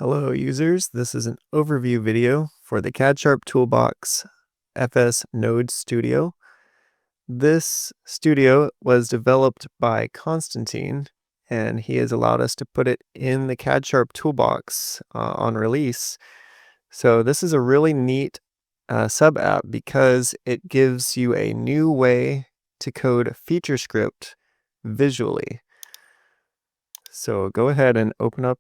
Hello users, this is an overview video for the CADSharp Toolbox FS Node Studio. This studio was developed by Constantine, and he has allowed us to put it in the CADSharp Toolbox on release. So this is a really neat sub-app because it gives you a new way to code feature script visually. So go ahead and open up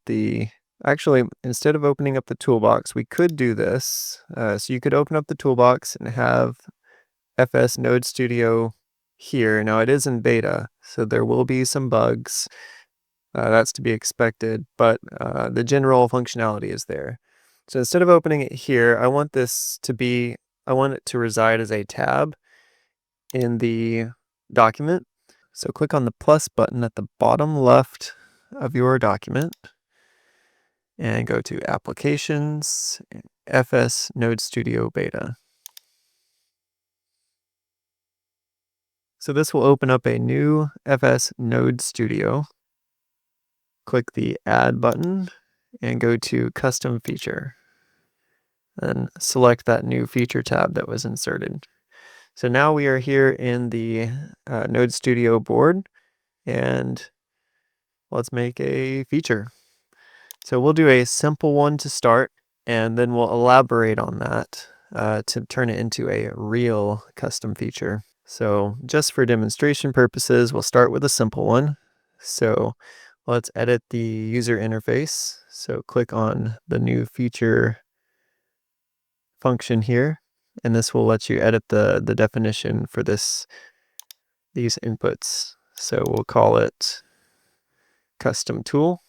actually, instead of opening up the toolbox, we could do this. So you could open up the toolbox and have FS Node Studio here. Now it is in beta, so there will be some bugs. That's to be expected, but the general functionality is there. So instead of opening it here, I want it to reside as a tab in the document. So click on the plus button at the bottom left of your document and go to Applications, FS Node Studio Beta. So this will open up a new FS Node Studio. Click the Add button and go to Custom Feature. Then select that new feature tab that was inserted. So now we are here in the Node Studio board, and let's make a feature. So we'll do a simple one to start, and then we'll elaborate on that to turn it into a real custom feature. So just for demonstration purposes, we'll start with a simple one. So let's edit the user interface. So click on the new feature function here, and this will let you edit the definition for these inputs. So we'll call it custom tool.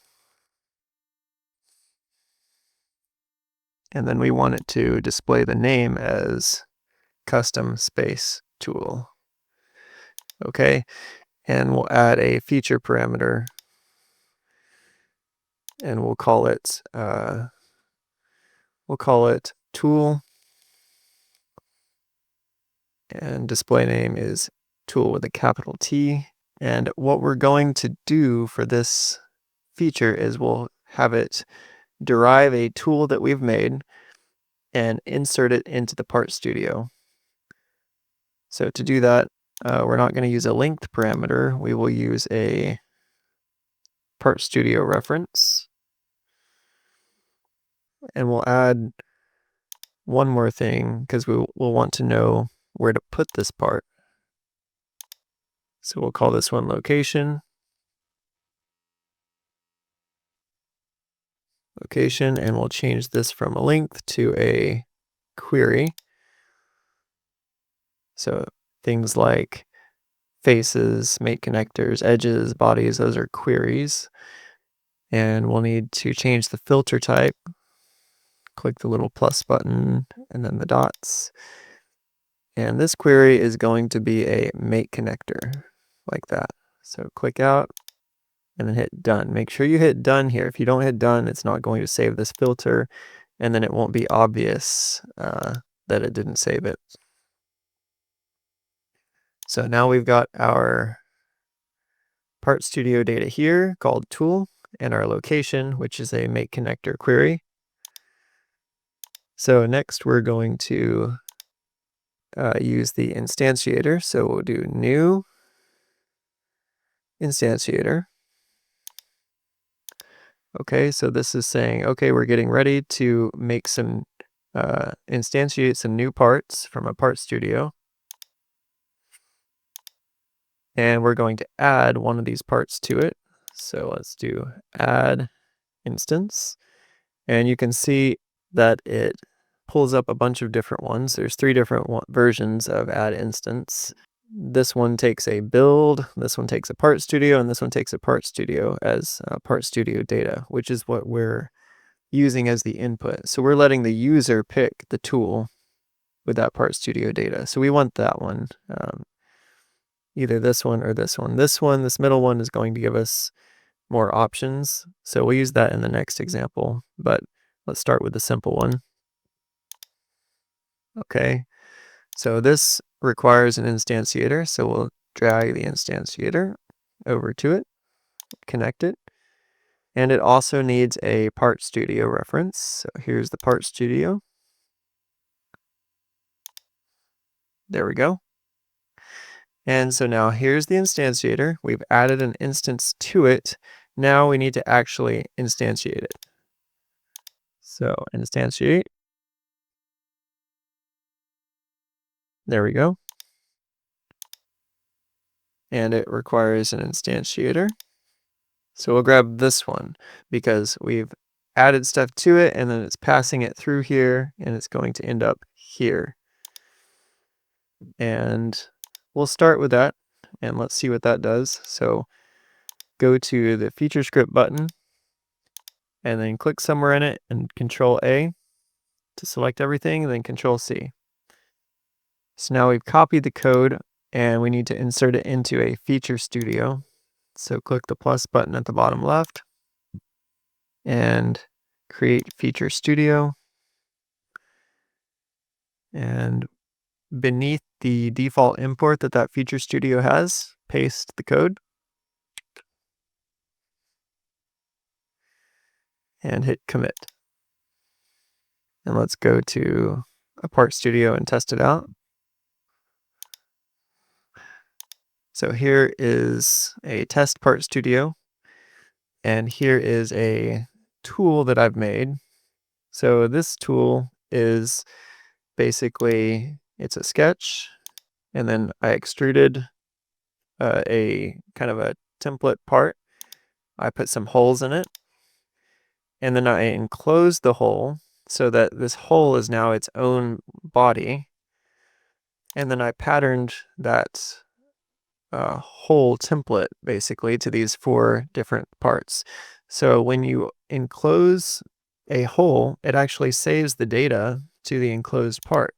And then we want it to display the name as custom space tool. Okay, and we'll add a feature parameter, and we'll call it tool, and display name is tool with a capital T. And what we're going to do for this feature is we'll have it derive a tool that we've made and insert it into the Part Studio. So to do that, we're not going to use a length parameter. We will use a Part Studio reference. And we'll add one more thing because we'll want to know where to put this part. So we'll call this one location. And we'll change this from a length to a query. So things like faces, make connectors, edges, bodies, those are queries. And we'll need to change the filter type. Click the little plus button and then the dots. And this query is going to be a make connector, like that. So click out and then hit done. Make sure you hit done here. If you don't hit done, it's not going to save this filter, and then it won't be obvious that it didn't save it. So now we've got our Part Studio data here called tool, and our location, which is a make connector query. So next we're going to use the instantiator. So we'll do new instantiator. Okay, so this is saying, okay, we're getting ready to make some, instantiate some new parts from a Part Studio. And we're going to add one of these parts to it. So let's do add instance. And you can see that it pulls up a bunch of different ones. There's 3 different versions of add instance. This one takes a build, this one takes a Part Studio, and this one takes a Part Studio as Part Studio data, which is what we're using as the input. So we're letting the user pick the tool with that Part Studio data. So we want that one, either this one or this one. This middle one is going to give us more options. So we'll use that in the next example, but let's start with the simple one. Okay, so this requires an instantiator, so we'll drag the instantiator over to it, connect it, And it also needs a Part Studio reference. So here's the Part Studio. There we go. And so now here's the instantiator. We've added an instance to it. Now we need to actually instantiate it. So instantiate. There we go. And it requires an instantiator. So we'll grab this one because we've added stuff to it and then it's passing it through here and it's going to end up here. And we'll start with that and let's see what that does. So go to the feature script button and then click somewhere in it and Control A to select everything, and then Control C. So now we've copied the code and we need to insert it into a Feature Studio. So click the plus button at the bottom left and create Feature Studio. And beneath the default import that Feature Studio has, paste the code and hit commit. And let's go to a Part Studio and test it out. So here is a test Part Studio, and here is a tool that I've made. So this tool is basically, it's a sketch, and then I extruded a kind of a template part. I put some holes in it, and then I enclosed the hole so that this hole is now its own body. And then I patterned that whole template basically to these 4 different parts. So when you enclose a hole, it actually saves the data to the enclosed part.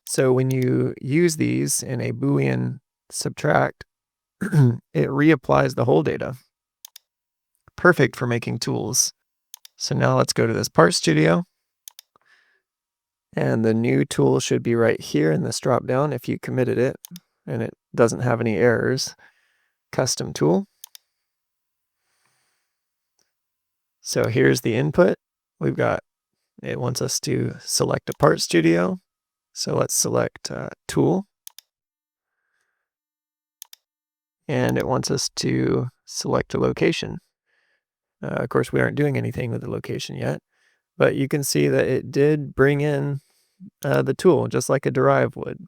So when you use these in a Boolean subtract, it reapplies the whole data. Perfect for making tools. So now let's go to this Part Studio. And the new tool should be right here in this drop down if you committed it and it doesn't have any errors. Custom tool. So here's the input. We've got, it wants us to select a Part Studio. So let's select tool. And it wants us to select a location. Of course, we aren't doing anything with the location yet, but you can see that it did bring in the tool just like a derive would.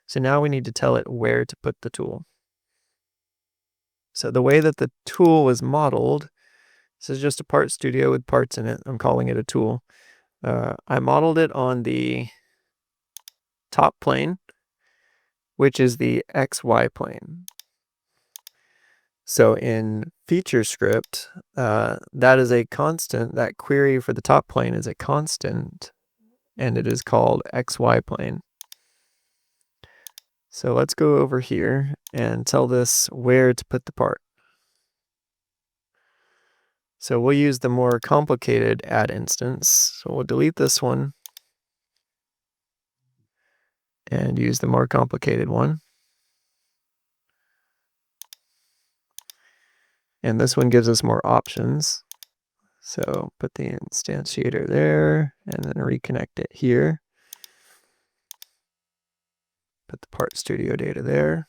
So now we need to tell it where to put the tool. So the way that the tool was modeled, this is just a Part Studio with parts in it. I'm calling it a tool. I modeled it on the top plane, which is the XY plane. So in feature script, that is a constant. That query for the top plane is a constant, and it is called XY plane. So let's go over here and tell this where to put the part. So we'll use the more complicated add instance. So we'll delete this one and use the more complicated one. And this one gives us more options. So put the instantiator there and then reconnect it here. Put the Part Studio data there.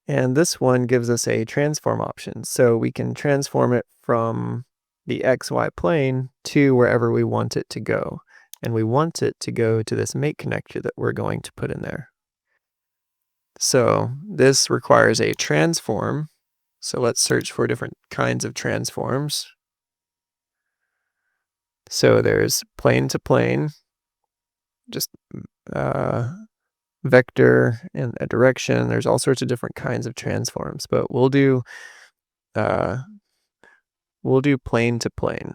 And this one gives us a transform option. So we can transform it from the XY plane to wherever we want it to go. And we want it to go to this make connector that we're going to put in there. So this requires a transform. So let's search for different kinds of transforms. So there's plane to plane, just vector and a direction. There's all sorts of different kinds of transforms, but we'll do plane to plane.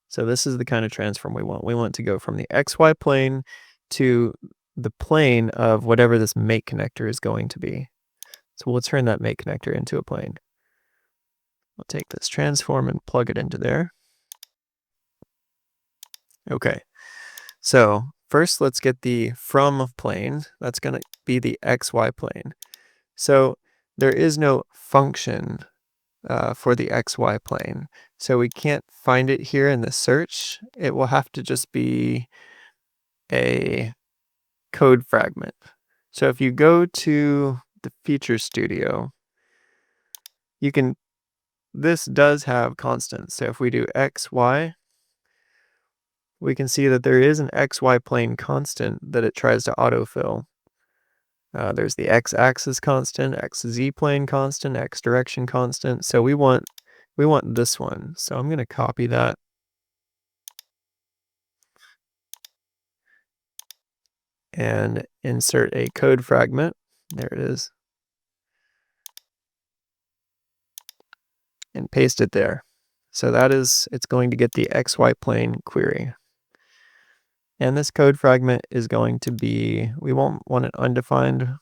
So this is the kind of transform we want. We want to go from the XY plane to the plane of whatever this make connector is going to be. So we'll turn that make connector into a plane. We'll take this transform and plug it into there. Okay, so first let's get the from of plane. That's going to be the XY plane. So there is no function for the XY plane. So we can't find it here in the search. It will have to just be a code fragment. So if you go to the Feature Studio, this does have constants. So if we do XY, we can see that there is an XY plane constant that it tries to autofill. There's the X-axis constant, XZ plane constant, X direction constant. So we want this one. So I'm going to copy that and insert a code fragment. There it is. And paste it there. So it's going to get the XY plane query. And this code fragment is going to be, we won't want it undefined.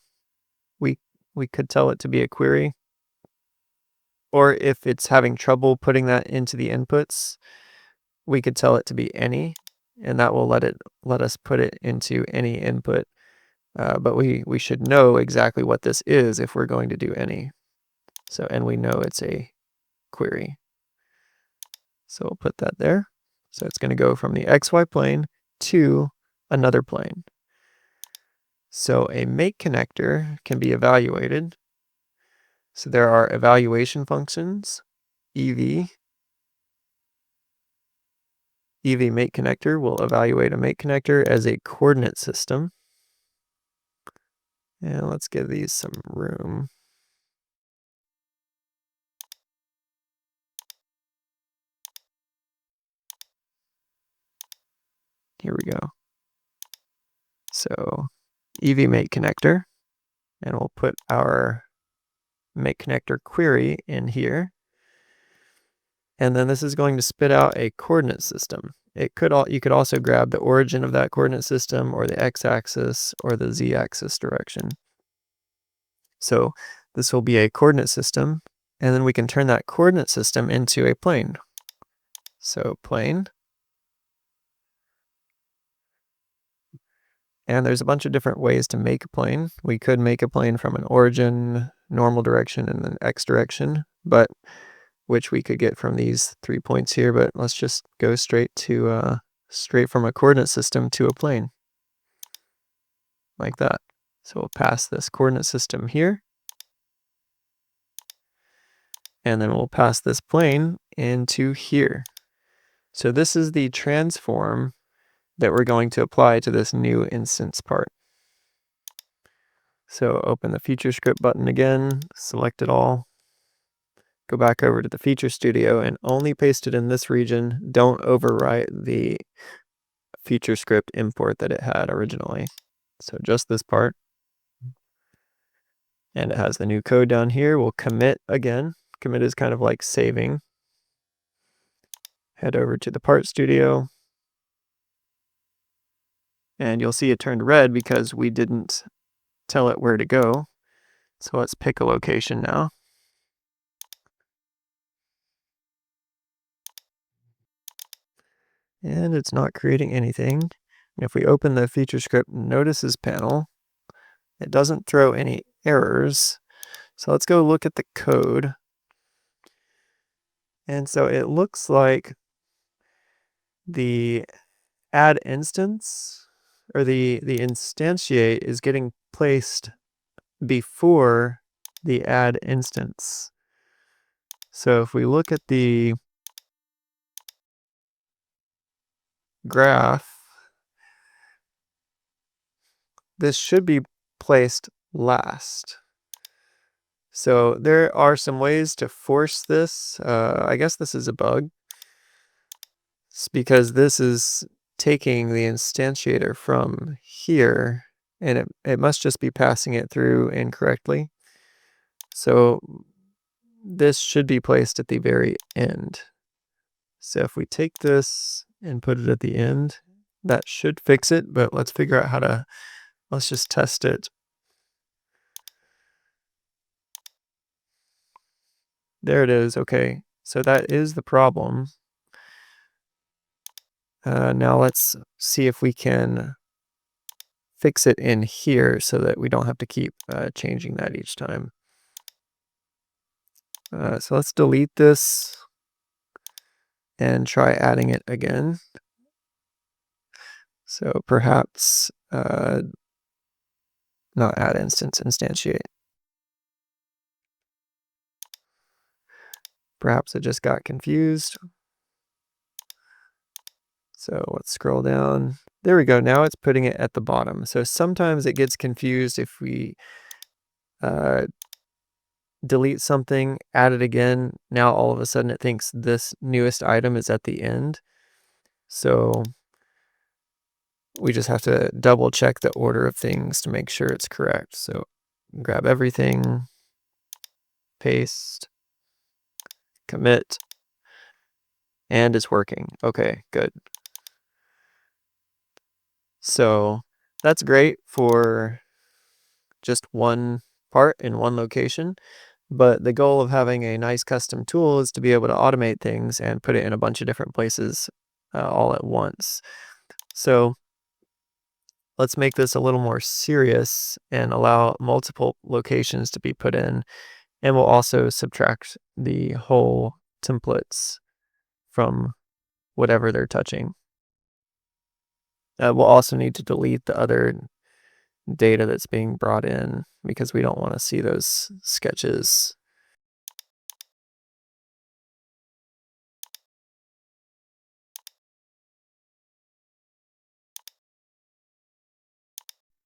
We could tell it to be a query. Or if it's having trouble putting that into the inputs, we could tell it to be any, and that will let us put it into any input. But we should know exactly what this is if we're going to do any. So, and we know it's a query. So we'll put that there. So it's going to go from the XY plane to another plane. So a make connector can be evaluated. So there are evaluation functions, EV make connector will evaluate a make connector as a coordinate system. And let's give these some room. Here we go. So EV make connector, and we'll put our make connector query in here. And then this is going to spit out a coordinate system. You could also grab the origin of that coordinate system or the x-axis or the z-axis direction. So this will be a coordinate system, and then we can turn that coordinate system into a plane. So plane. And there's a bunch of different ways to make a plane. We could make a plane from an origin, normal direction, and an x direction, but which we could get from these 3 points here, but let's just go straight from a coordinate system to a plane. Like that. So we'll pass this coordinate system here. And then we'll pass this plane into here. So this is the transform that we're going to apply to this new instance part. So open the Feature Script button again, select it all, go back over to the Feature Studio and only paste it in this region. Don't overwrite the Feature Script import that it had originally. So just this part. And it has the new code down here. We'll commit again. Commit is kind of like saving. Head over to the Part Studio. And you'll see it turned red because we didn't tell it where to go. So let's pick a location now. And it's not creating anything. If we open the Feature Script Notices panel, it doesn't throw any errors. So let's go look at the code. And so it looks like the add instance, or the instantiate is getting placed before the add instance. So if we look at the graph, this should be placed last. So there are some ways to force this. I guess this is a bug. It's because this is taking the instantiator from here, and it must just be passing it through incorrectly. So this should be placed at the very end. So if we take this and put it at the end, that should fix it, but let's figure out let's just test it. There it is. Okay, so that is the problem. Now let's see if we can fix it in here so that we don't have to keep changing that each time. So let's delete this and try adding it again. So perhaps not add instance, instantiate. Perhaps it just got confused. So let's scroll down. There we go. Now it's putting it at the bottom. So sometimes it gets confused if we delete something, add it again. Now all of a sudden it thinks this newest item is at the end. So we just have to double check the order of things to make sure it's correct. So grab everything, paste, commit, and it's working. Okay, good. So that's great for just one part in one location. But the goal of having a nice custom tool is to be able to automate things and put it in a bunch of different places all at once. So let's make this a little more serious and allow multiple locations to be put in. And we'll also subtract the whole templates from whatever they're touching. We'll also need to delete the other data that's being brought in because we don't want to see those sketches.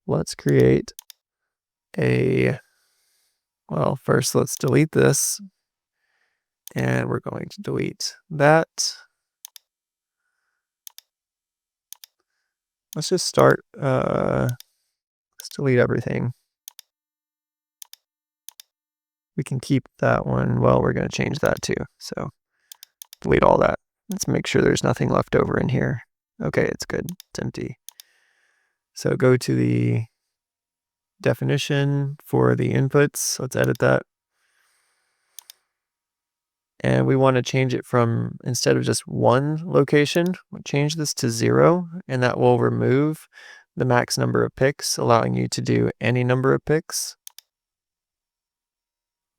Let's create well, first let's delete this. And we're going to delete that. Let's just start, let's delete everything. We can keep that one. Well, we're going to change that too. So delete all that. Let's make sure there's nothing left over in here. Okay, it's good. It's empty. So go to the definition for the inputs. Let's edit that. And we want to change it from, instead of just one location, we'll change this to 0, and that will remove the max number of picks, allowing you to do any number of picks.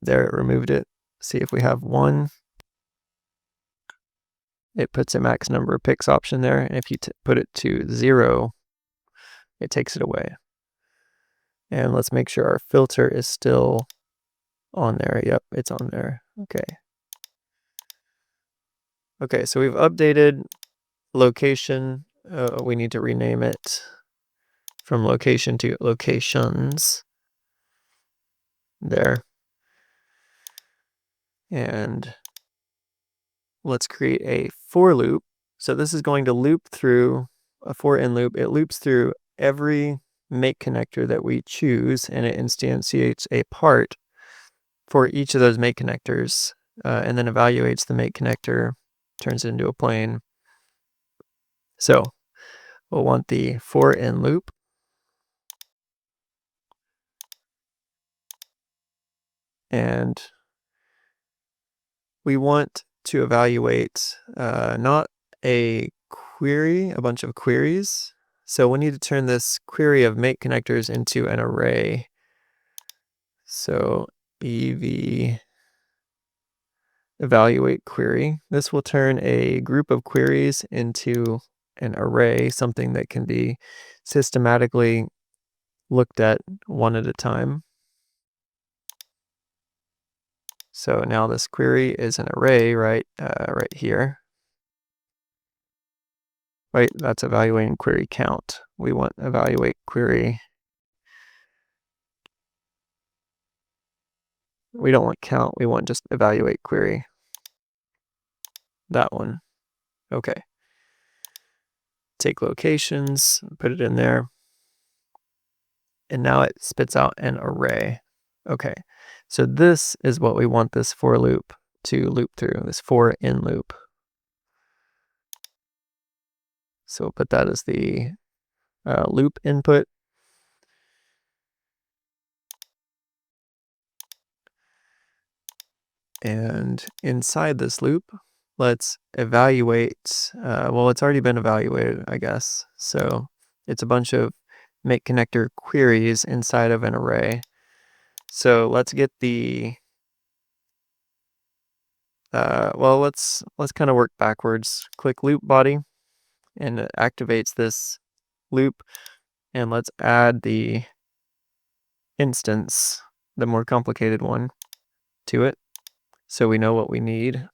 There, it removed it. See if we have 1. It puts a max number of picks option there, and if you put it to 0, it takes it away. And let's make sure our filter is still on there. Yep, it's on there. Okay. Okay, so we've updated location. We need to rename it from location to locations. There. And let's create a for loop. So this is going to loop through a for in loop. It loops through every make connector that we choose, and it instantiates a part for each of those make connectors, and then evaluates the make connector, turns it into a plane. So we'll want the for in loop. And we want to evaluate not a query, a bunch of queries. So we need to turn this query of make connectors into an array. So ev evaluate query. This will turn a group of queries into an array, something that can be systematically looked at one at a time. So now this query is an array right here. Right, that's evaluating query count. We want evaluate query. We don't want count, we want just evaluate query. That one. Okay. Take locations, put it in there. And now it spits out an array. Okay, so this is what we want this for loop to loop through, this for in loop. So we'll put that as the loop input. And inside this loop, let's evaluate, well, it's already been evaluated, I guess. So it's a bunch of make connector queries inside of an array. So let's get the Well, let's kind of work backwards. Click loop body, and it activates this loop. And let's add the instance, the more complicated one, to it, so we know what we need.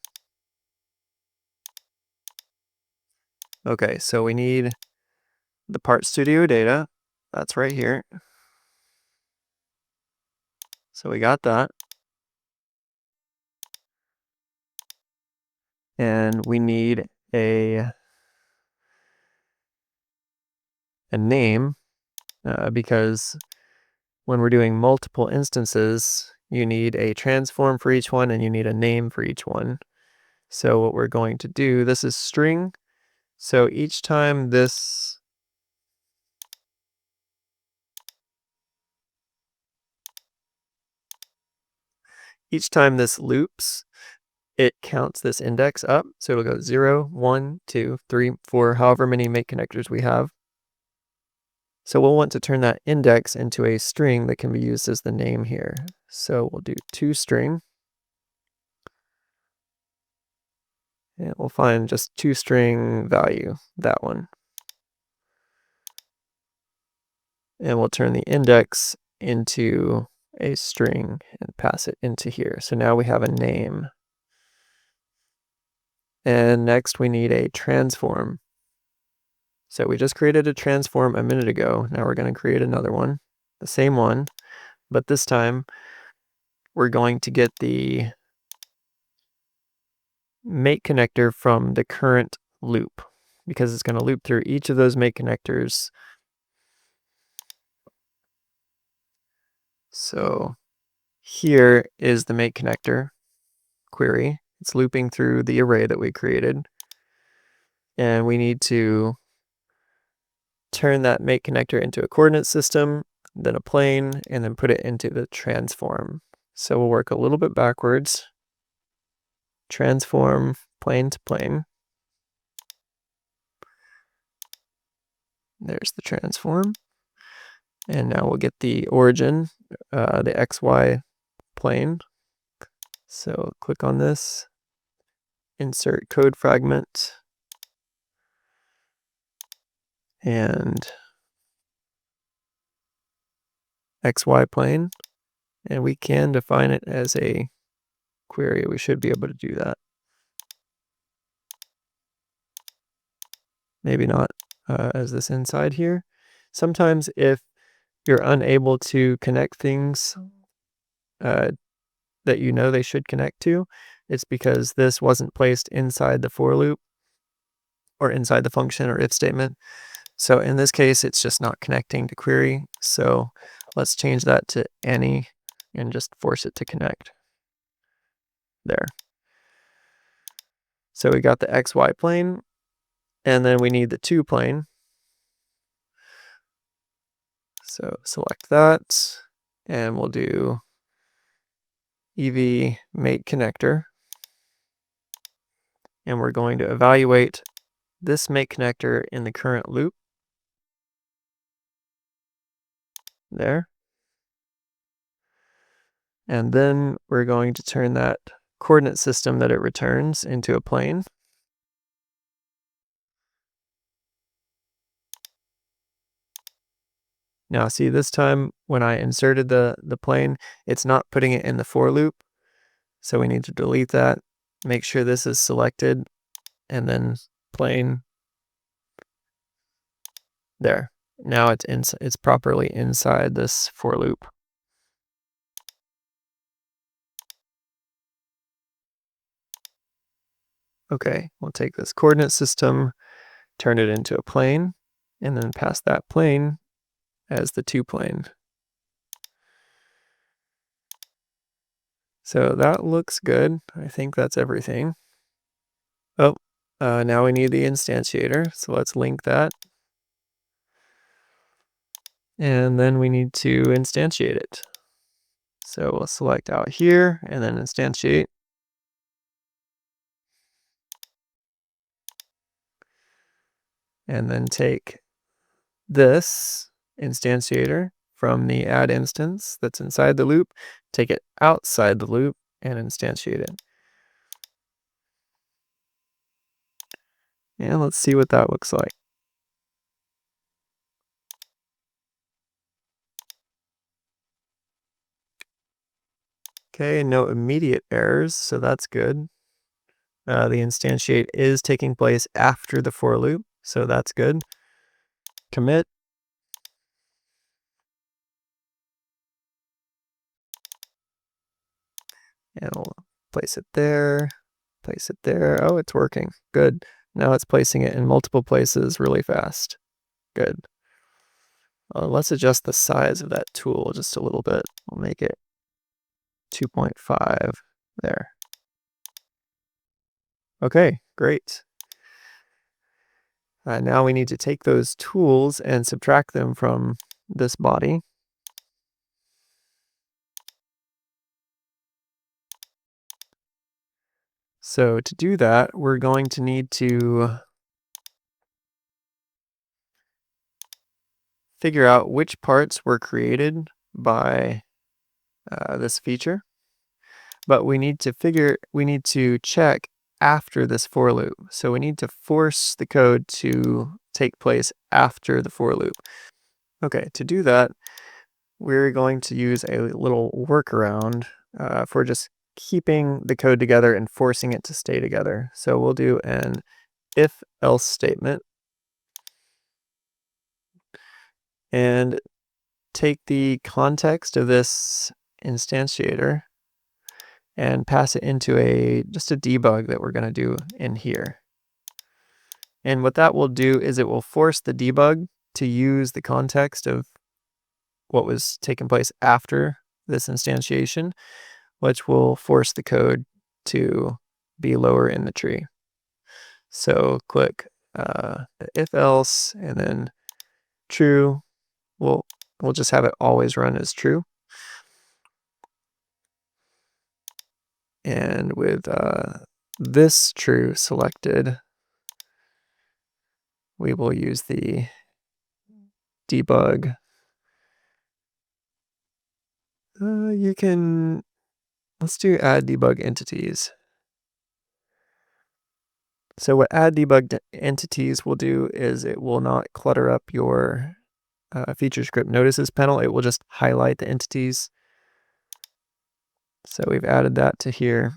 Okay, so we need the Part Studio data. That's right here. So we got that. And we need a name, because when we're doing multiple instances, you need a transform for each one and you need a name for each one. So what we're going to do, this is string. So each time this loops, it counts this index up. So it'll go 0, 1, 2, 3, 4, however many make connectors we have. So we'll want to turn that index into a string that can be used as the name here. So we'll do toString. And we'll find just toString value, that one. And we'll turn the index into a string and pass it into here. So now we have a name. And next we need a transform. So we just created a transform a minute ago. Now we're going to create another one, the same one, but this time we're going to get the make connector from the current loop, because it's going to loop through each of those make connectors. So here is the make connector query. It's looping through the array that we created. And we need to turn that make connector into a coordinate system, then a plane, and then put it into the transform. So we'll work a little bit backwards. Transform plane to plane. There's the transform. And now we'll get the origin, the XY plane. So click on this, insert code fragment, and XY plane. And we can define it as a query. We should be able to do that. Maybe not as this inside here. Sometimes if you're unable to connect things that you know they should connect to, it's because this wasn't placed inside the for loop or inside the function or if statement. So in this case, it's just not connecting to query. So let's change that to any and just force it to connect. There. So we got the XY plane, and then we need the to plane. So select that, and we'll do EV make connector. And we're going to evaluate this make connector in the current loop. There. And then we're going to turn that coordinate system that it returns into a plane. Now see, this time when I inserted the plane, it's not putting it in the for loop. So we need to delete that. Make sure this is selected, and then plane. There. Now it's properly inside this for loop. Okay, we'll take this coordinate system, turn it into a plane, and then pass that plane as the to plane. So that looks good. I think that's everything. Oh, now we need the instantiator. So let's link that. And then we need to instantiate it. So we'll select out here and then instantiate. And then take this instantiator from the add instance that's inside the loop, take it outside the loop and instantiate it. And let's see what that looks like. Okay, no immediate errors, so that's good. The instantiate is taking place after the for loop, so that's good. Commit. And we'll place it there, place it there. Oh, it's working. Good. Now it's placing it in multiple places really fast. Good. Let's adjust the size of that tool just a little bit. We'll make it 2.5 there. Okay, great. Now we need to take those tools and subtract them from this body. So to do that, we're going to need to figure out which parts were created by this feature. But we need to check after this for loop. So we need to force the code to take place after the for loop. Okay, to do that, we're going to use a little workaround for just keeping the code together and forcing it to stay together. So we'll do an if-else statement and take the context of this instantiator and pass it into just a debug that we're going to do in here. And what that will do is it will force the debug to use the context of what was taking place after this instantiation, which will force the code to be lower in the tree. So click if else and then true. We'll just have it always run as true. And with this true selected, we will use the debug. Let's do add debug entities. So what add debug entities will do is it will not clutter up your feature script notices panel. It will just highlight the entities. So we've added that to here.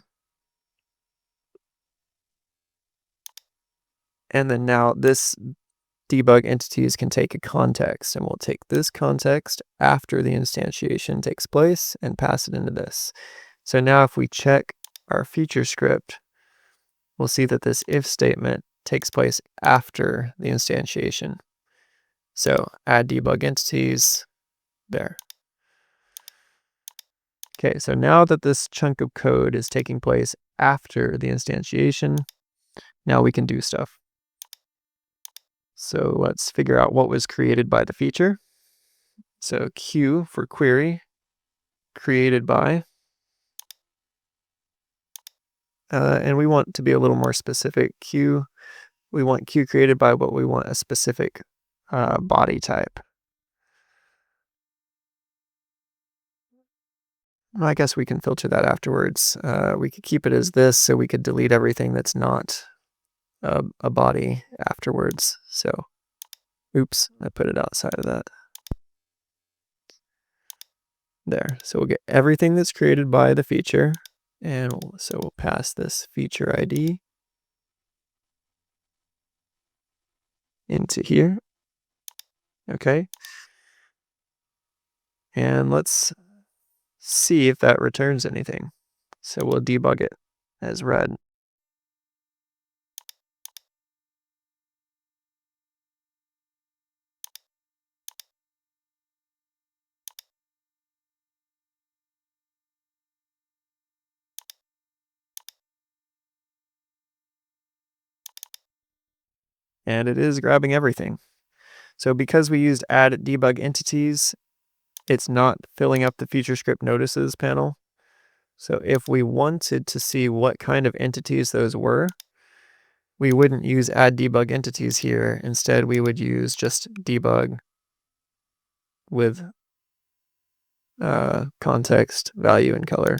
And then now this debug entities can take a context, and we'll take this context after the instantiation takes place and pass it into this. So now if we check our feature script, we'll see that this if statement takes place after the instantiation. So add debug entities there. Okay, so now that this chunk of code is taking place after the instantiation, now we can do stuff. So let's figure out what was created by the feature. So Q for query, created by. And we want to be a little more specific. We want Q created by what we want a specific body type. I guess we can filter that afterwards. We could keep it as this, so we could delete everything that's not a body afterwards. So, oops, I put it outside of that. There, so we'll get everything that's created by the feature, and so we'll pass this feature ID into here. Okay, and let's see if that returns anything. So we'll debug it as red. And it is grabbing everything. So because we used add debug entities, it's not filling up the feature script notices panel. So if we wanted to see what kind of entities those were, we wouldn't use add debug entities here. Instead, we would use just debug with context, value, and color.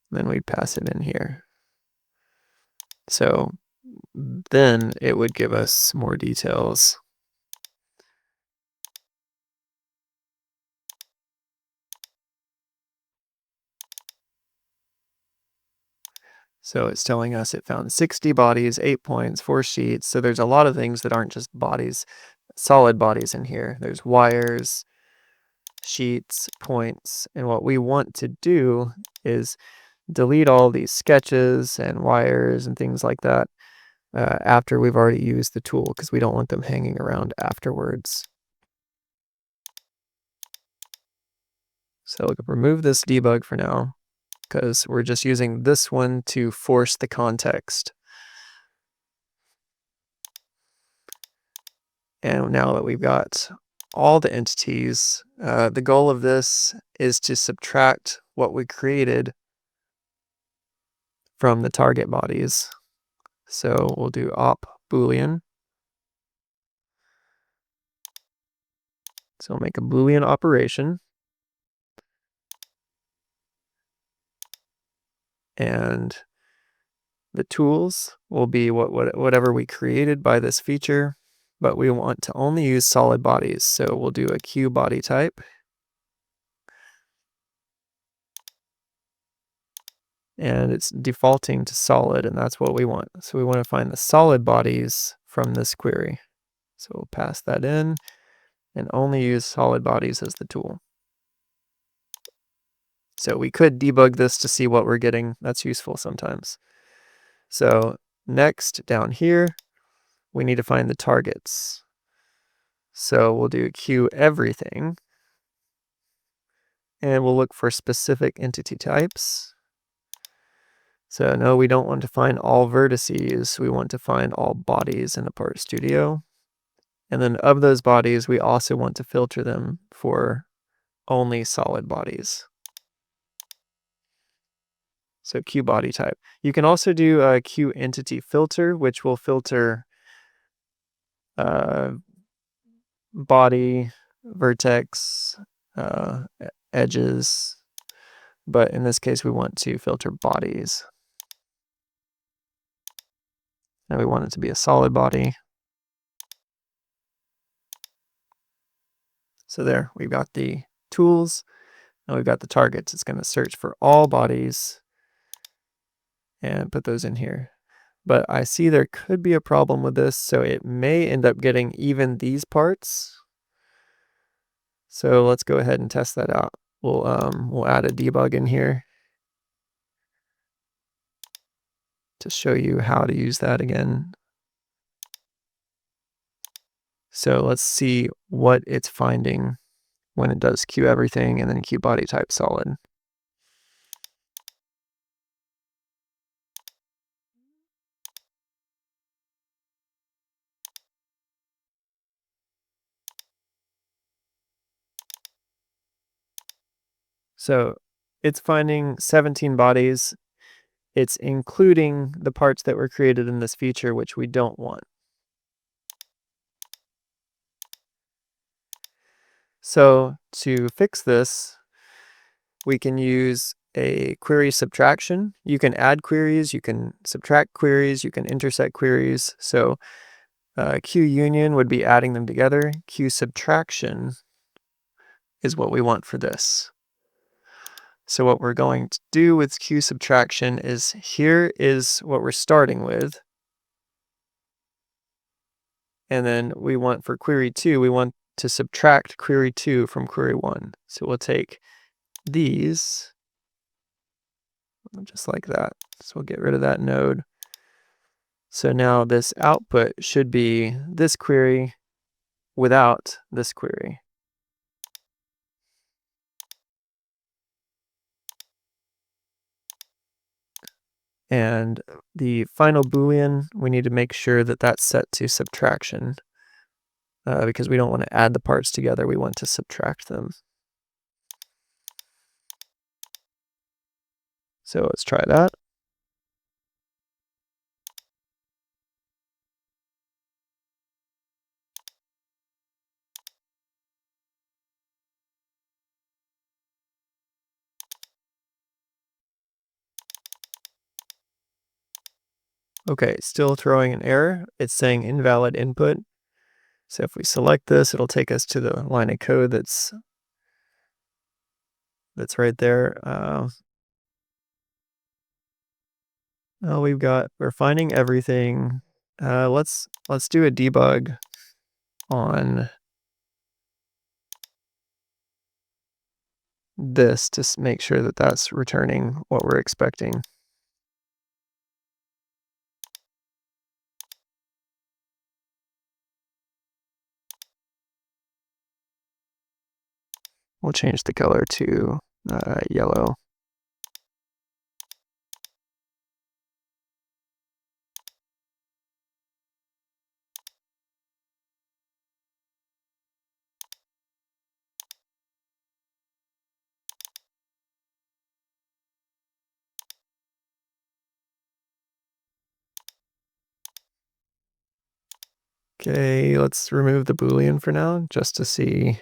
Then we'd pass it in here. So then it would give us more details. So it's telling us it found 60 bodies, 8 points, 4 sheets. So there's a lot of things that aren't just bodies, solid bodies in here. There's wires, sheets, points, and what we want to do is delete all these sketches and wires and things like that after we've already used the tool, because we don't want them hanging around afterwards. So we'll remove this debug for now, because we're just using this one to force the context. And now that we've got all the entities, the goal of this is to subtract what we created from the target bodies. So we'll do op boolean. So we'll make a boolean operation. And the tools will be whatever we created by this feature, but we want to only use solid bodies. So we'll do a Q body type. And it's defaulting to solid, and that's what we want. So we want to find the solid bodies from this query. So we'll pass that in and only use solid bodies as the tool. So we could debug this to see what we're getting. That's useful sometimes. So next, down here, we need to find the targets. So we'll do Q everything, and we'll look for specific entity types. So no, we don't want to find all vertices. We want to find all bodies in the Part Studio. And then of those bodies, we also want to filter them for only solid bodies. So Q body type. You can also do a Q entity filter, which will filter body, vertex, edges. But in this case, we want to filter bodies. And we want it to be a solid body. So there, we've got the tools, and we've got the targets. It's going to search for all bodies and put those in here. But I see there could be a problem with this, so it may end up getting even these parts. So let's go ahead and test that out. We'll add a debug in here to show you how to use that again. So let's see what it's finding when it does Q everything and then Q body type solid. So it's finding 17 bodies. It's including the parts that were created in this feature, which we don't want. So to fix this, we can use a query subtraction. You can add queries, you can subtract queries, you can intersect queries. So Q union would be adding them together. Q subtraction is what we want for this. So what we're going to do with Q subtraction is, here is what we're starting with. And then we want for query 2, we want to subtract query 2 from query 1. So we'll take these, just like that. So we'll get rid of that node. So now this output should be this query without this query. And the final Boolean, we need to make sure that that's set to subtraction because we don't want to add the parts together, we want to subtract them. So let's try that. Okay, still throwing an error. It's saying invalid input. So if we select this, it'll take us to the line of code that's right there. Oh, we're finding everything. Let's do a debug on this to make sure that that's returning what we're expecting. We'll change the color to yellow. Okay, let's remove the Boolean for now, just to see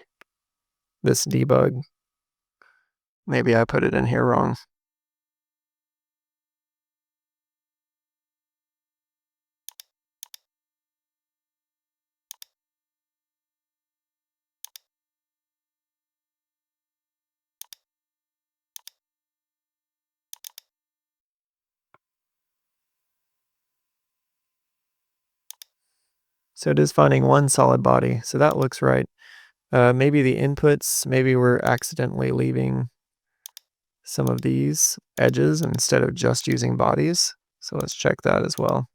this debug. Maybe I put it in here wrong. So it is finding one solid body, so that looks right. Maybe the inputs, maybe we're accidentally leaving some of these edges instead of just using bodies. So let's check that as well.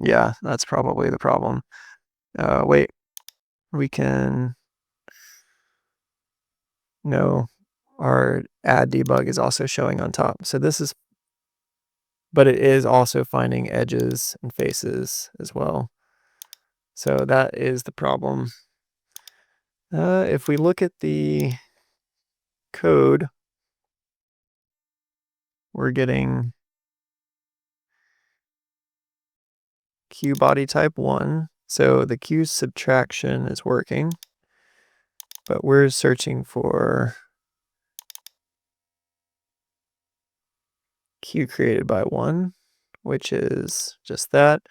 Yeah, that's probably the problem. Wait, we can... No, our add debug is also showing on top. So this is... But it is also finding edges and faces as well. So that is the problem. If we look at the code, we're getting Q body type 1. So the Q subtraction is working, but we're searching for Q created by 1, which is just that.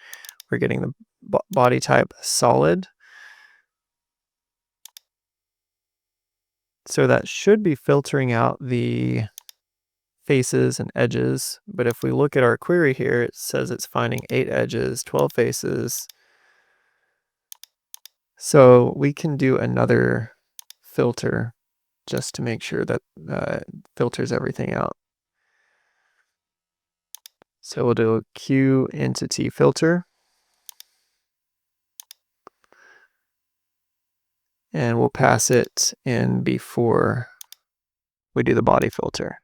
We're getting the body type solid. So that should be filtering out the faces and edges, but if we look at our query here, it says it's finding 8 edges, 12 faces. So we can do another filter just to make sure that filters everything out. So we'll do a Q entity filter. And we'll pass it in before we do the body filter.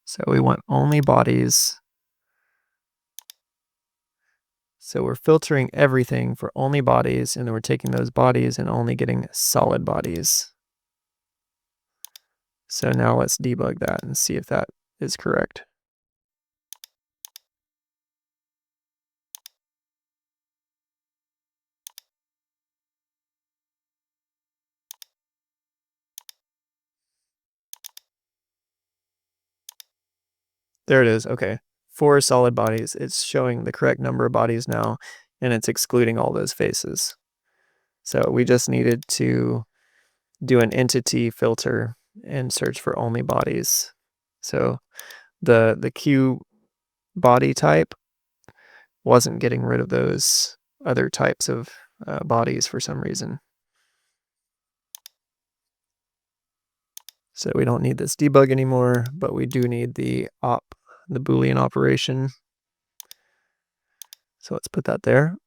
So we want only bodies. So we're filtering everything for only bodies, and then we're taking those bodies and only getting solid bodies. So now let's debug that and see if that is correct. There it is. Okay. 4 solid bodies. It's showing the correct number of bodies now, and it's excluding all those faces. So we just needed to do an entity filter and search for only bodies. So the Q body type wasn't getting rid of those other types of bodies for some reason. So we don't need this debug anymore, but we do need the Boolean operation. So let's put that there.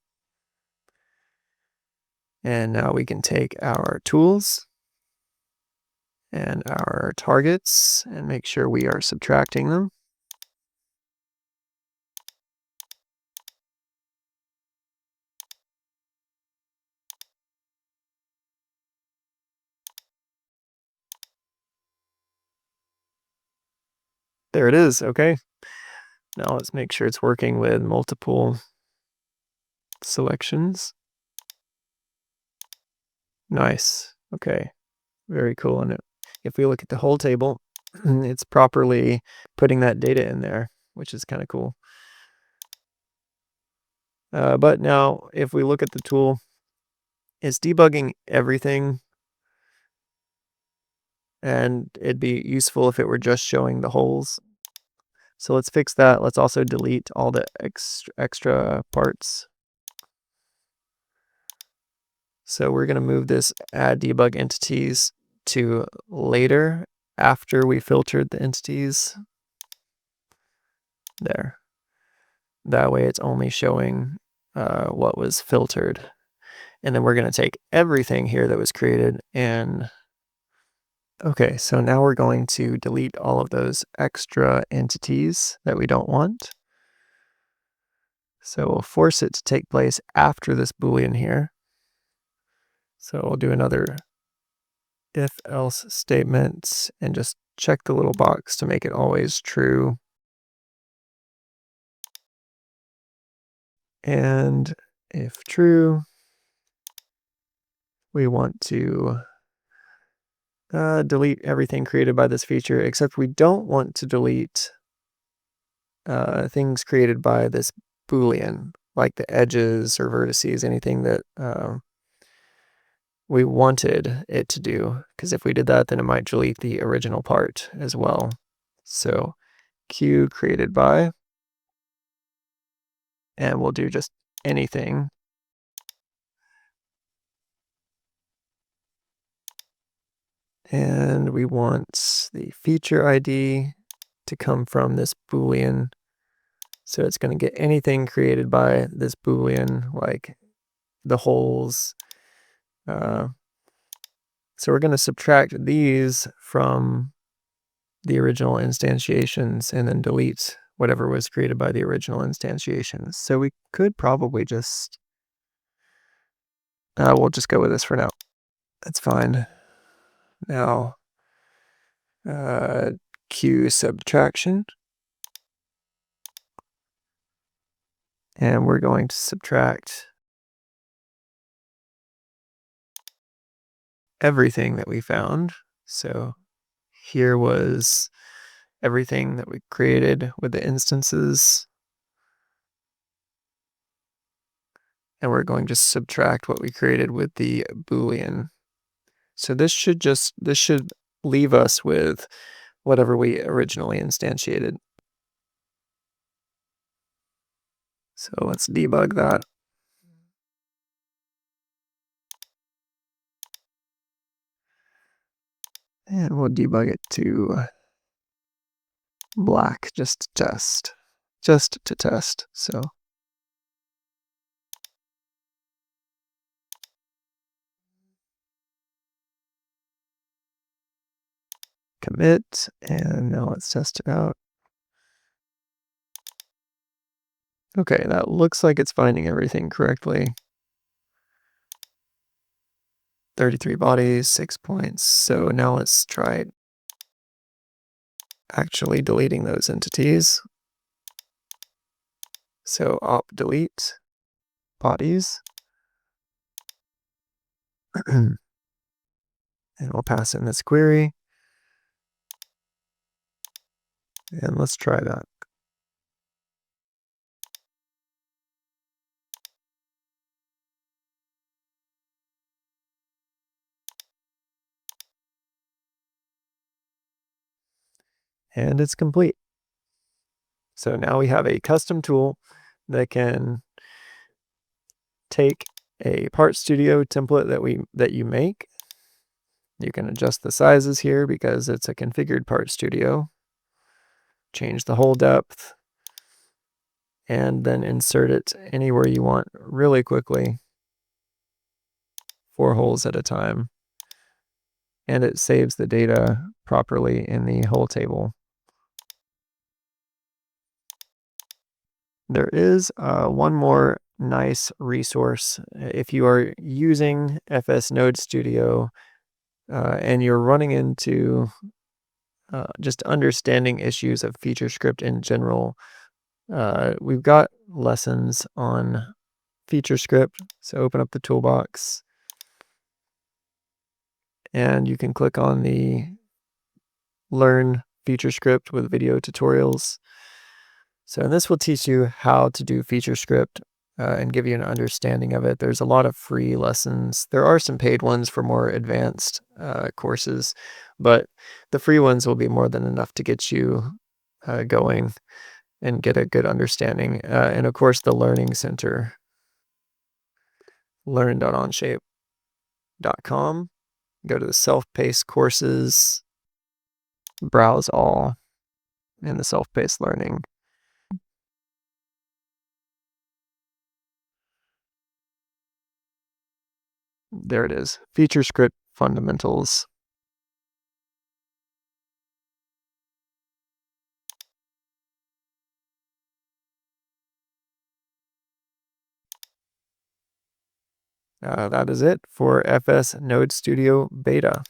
And now we can take our tools and our targets and make sure we are subtracting them. There it is. Okay. Now let's make sure it's working with multiple selections. Nice. Okay. Very cool. And if we look at the whole table, it's properly putting that data in there, which is kind of cool. But now if we look at the tool, it's debugging everything, and it'd be useful if it were just showing the holes. So let's fix that. Let's also delete all the extra parts. So we're going to move this add debug entities to later after we filtered the entities. There. That way it's only showing what was filtered. And then we're going to take everything here that was created and okay, so now we're going to delete all of those extra entities that we don't want. So we'll force it to take place after this Boolean here. So we'll do another if-else statement and just check the little box to make it always true. And if true, we want to delete everything created by this feature, except we don't want to delete things created by this Boolean, like the edges or vertices, anything that we wanted it to do, because if we did that, then it might delete the original part as well. So Q created by, and we'll do just anything. And we want the feature ID to come from this Boolean. So it's going to get anything created by this Boolean, like the holes. So we're going to subtract these from the original instantiations and then delete whatever was created by the original instantiations. So we could probably just, we'll just go with this for now. That's fine. Now, Q subtraction. And we're going to subtract everything that we found. So here was everything that we created with the instances. And we're going to subtract what we created with the Boolean. So this should leave us with whatever we originally instantiated. So let's debug that. And we'll debug it to black, just to test. So commit, and now let's test it out. Okay, that looks like it's finding everything correctly. 33 bodies, 6 points. So now let's try actually deleting those entities. So op delete bodies. And we'll pass in this query. And let's try that. And it's complete. So now we have a custom tool that can take a Part Studio template that you make. You can adjust the sizes here because it's a configured Part Studio. Change the hole depth, and then insert it anywhere you want really quickly, 4 holes at a time. And it saves the data properly in the hole table. There is one more nice resource. If you are using FS Node Studio and you're running into just understanding issues of FeatureScript in general. We've got lessons on FeatureScript, so open up the Toolbox, and you can click on the Learn FeatureScript with video tutorials. So this will teach you how to do FeatureScript and give you an understanding of it. There's a lot of free lessons. There are some paid ones for more advanced courses, but the free ones will be more than enough to get you going and get a good understanding. And of course, the Learning Center, learn.onshape.com. Go to the self-paced courses, browse all in the self-paced learning. There it is, FeatureScript Fundamentals. That is it for FS Node Studio Beta.